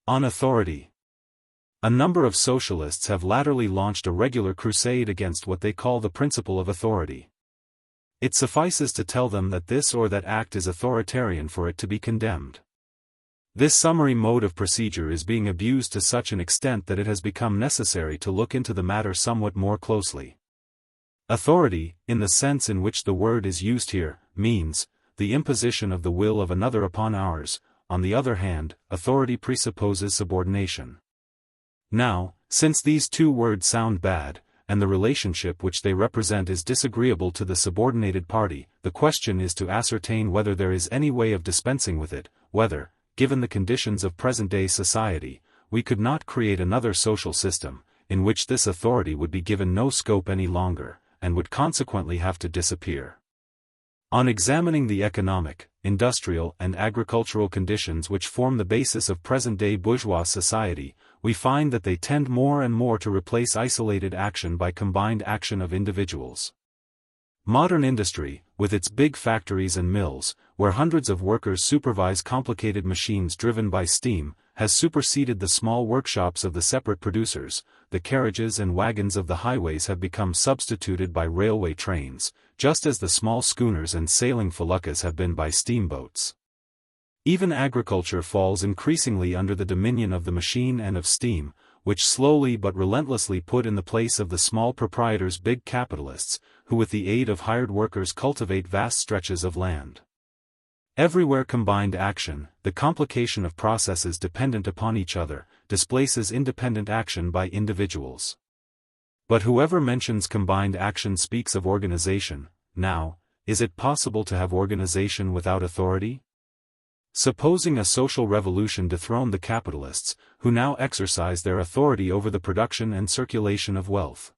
On authority. A number of socialists have latterly launched a regular crusade against what they call the principle of authority. It suffices to tell them that this or that act is authoritarian for it to be condemned. This summary mode of procedure is being abused to such an extent that it has become necessary to look into the matter somewhat more closely. Authority, in the sense in which the word is used here, means the imposition of the will of another upon ours. On the other hand, authority presupposes subordination. Now, since these two words sound bad, and the relationship which they represent is disagreeable to the subordinated party, the question is to ascertain whether there is any way of dispensing with it, whether, given the conditions of present-day society, we could not create another social system, in which this authority would be given no scope any longer, and would consequently have to disappear. On examining the economic, industrial and agricultural conditions which form the basis of present-day bourgeois society, we find that they tend more and more to replace isolated action by combined action of individuals. Modern industry, with its big factories and mills, where hundreds of workers supervise complicated machines driven by steam, has superseded the small workshops of the separate producers. The carriages and wagons of the highways have become substituted by railway trains, just as the small schooners and sailing feluccas have been by steamboats. Even agriculture falls increasingly under the dominion of the machine and of steam, which slowly but relentlessly put in the place of the small proprietors big capitalists, who with the aid of hired workers cultivate vast stretches of land. Everywhere combined action, the complication of processes dependent upon each other, displaces independent action by individuals. But whoever mentions combined action speaks of organization. Now, is it possible to have organization without authority? Supposing a social revolution dethroned the capitalists, who now exercise their authority over the production and circulation of wealth.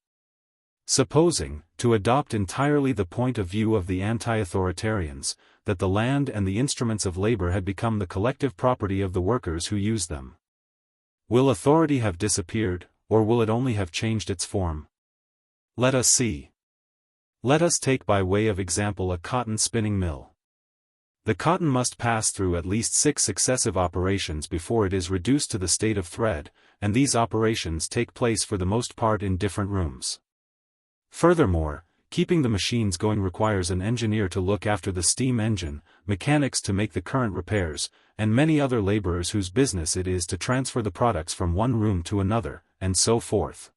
Supposing, to adopt entirely the point of view of the anti-authoritarians, that the land and the instruments of labor had become the collective property of the workers who use them. Will authority have disappeared, or will it only have changed its form? Let us see. Let us take by way of example a cotton spinning mill. The cotton must pass through at least 6 successive operations before it is reduced to the state of thread, and these operations take place for the most part in different rooms. Furthermore, keeping the machines going requires an engineer to look after the steam engine, mechanics to make the current repairs, and many other laborers whose business it is to transfer the products from one room to another, and so forth.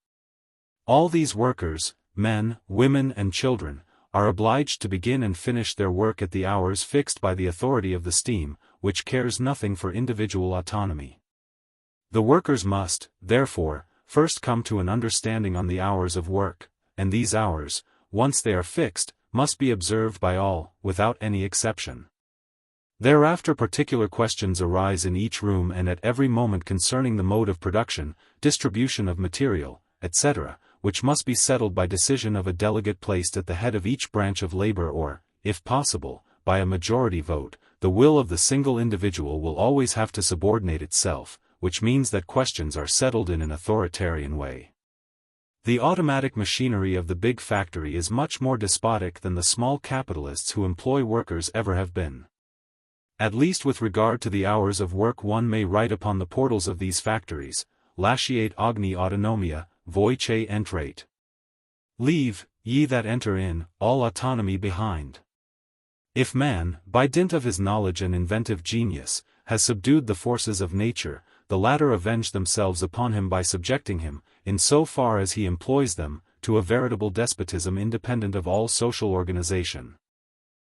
All these workers, men, women and children, are obliged to begin and finish their work at the hours fixed by the authority of the steam, which cares nothing for individual autonomy. The workers must, therefore, first come to an understanding on the hours of work, and these hours, once they are fixed, must be observed by all, without any exception. Thereafter particular questions arise in each room and at every moment concerning the mode of production, distribution of material, etc., which must be settled by decision of a delegate placed at the head of each branch of labor or, if possible, by a majority vote. The will of the single individual will always have to subordinate itself, which means that questions are settled in an authoritarian way. The automatic machinery of the big factory is much more despotic than the small capitalists who employ workers ever have been. At least with regard to the hours of work one may write upon the portals of these factories, "Lasciate ogni autonomia, voi che entrate." Leave, ye that enter in, all autonomy behind. If man, by dint of his knowledge and inventive genius, has subdued the forces of nature, the latter avenge themselves upon him by subjecting him, in so far as he employs them, to a veritable despotism independent of all social organization.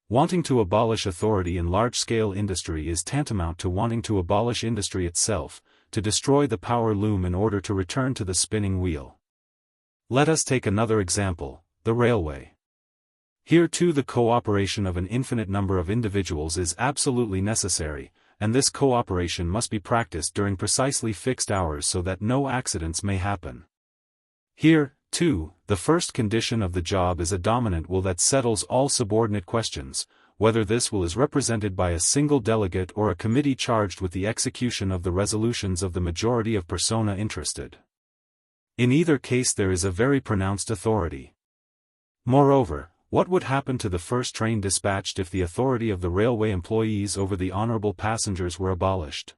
Wanting to abolish authority in large-scale industry is tantamount to wanting to abolish industry itself, to destroy the power loom in order to return to the spinning wheel. Let us take another example, the railway. Here too the cooperation of an infinite number of individuals is absolutely necessary, and this cooperation must be practiced during precisely fixed hours so that no accidents may happen. Here, too, the first condition of the job is a dominant will that settles all subordinate questions, whether this will is represented by a single delegate or a committee charged with the execution of the resolutions of the majority of persona interested. In either case there is a very pronounced authority. Moreover, what would happen to the first train dispatched if the authority of the railway employees over the honorable passengers were abolished?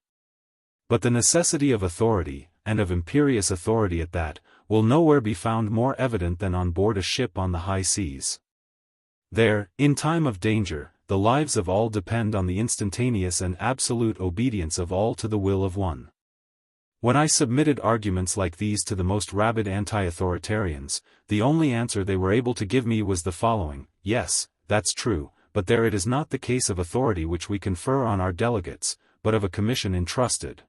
But the necessity of authority, and of imperious authority at that, will nowhere be found more evident than on board a ship on the high seas. There, in time of danger, the lives of all depend on the instantaneous and absolute obedience of all to the will of one. When I submitted arguments like these to the most rabid anti-authoritarians, the only answer they were able to give me was the following: yes, that's true, but there it is not the case of authority which we confer on our delegates, but of a commission entrusted.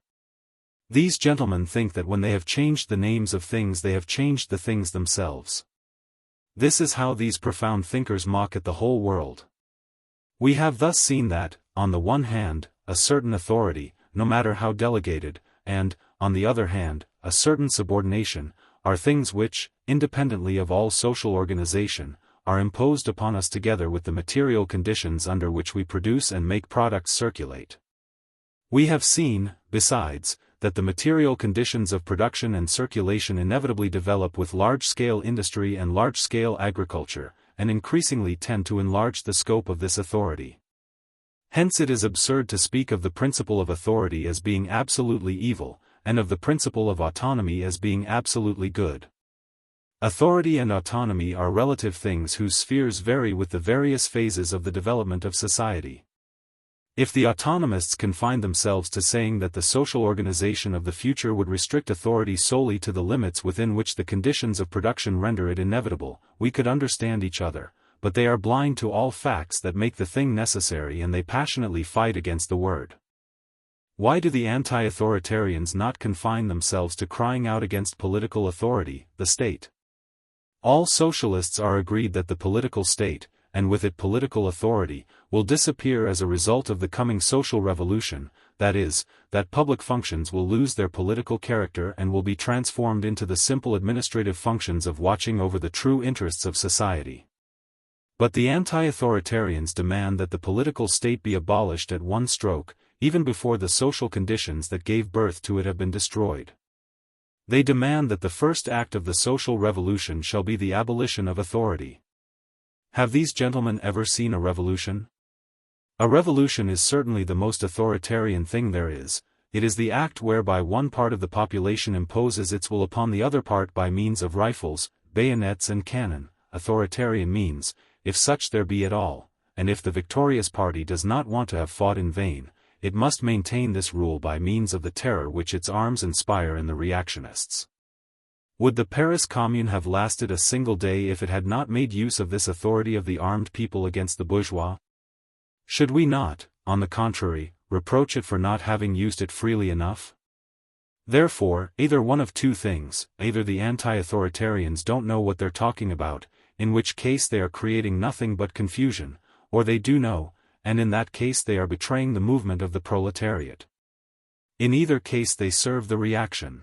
These gentlemen think that when they have changed the names of things they have changed the things themselves. This is how these profound thinkers mock at the whole world. We have thus seen that, on the one hand, a certain authority, no matter how delegated, and, on the other hand, a certain subordination, are things which, independently of all social organization, are imposed upon us together with the material conditions under which we produce and make products circulate. We have seen, besides, that the material conditions of production and circulation inevitably develop with large-scale industry and large-scale agriculture, and increasingly tend to enlarge the scope of this authority. Hence it is absurd to speak of the principle of authority as being absolutely evil, and of the principle of autonomy as being absolutely good. Authority and autonomy are relative things whose spheres vary with the various phases of the development of society. If the autonomists confine themselves to saying that the social organization of the future would restrict authority solely to the limits within which the conditions of production render it inevitable, we could understand each other, but they are blind to all facts that make the thing necessary and they passionately fight against the word. Why do the anti-authoritarians not confine themselves to crying out against political authority, the state? All socialists are agreed that the political state, and with it political authority, will disappear as a result of the coming social revolution, that is, that public functions will lose their political character and will be transformed into the simple administrative functions of watching over the true interests of society. But the anti-authoritarians demand that the political state be abolished at one stroke, even before the social conditions that gave birth to it have been destroyed. They demand that the first act of the social revolution shall be the abolition of authority. Have these gentlemen ever seen a revolution? A revolution is certainly the most authoritarian thing there is. It is the act whereby one part of the population imposes its will upon the other part by means of rifles, bayonets and cannon, authoritarian means, if such there be at all, and if the victorious party does not want to have fought in vain, it must maintain this rule by means of the terror which its arms inspire in the reactionists. Would the Paris Commune have lasted a single day if it had not made use of this authority of the armed people against the bourgeois? Should we not, on the contrary, reproach it for not having used it freely enough? Therefore, either one of two things: either the anti-authoritarians don't know what they're talking about, in which case they are creating nothing but confusion, or they do know, and in that case they are betraying the movement of the proletariat. In either case they serve the reaction.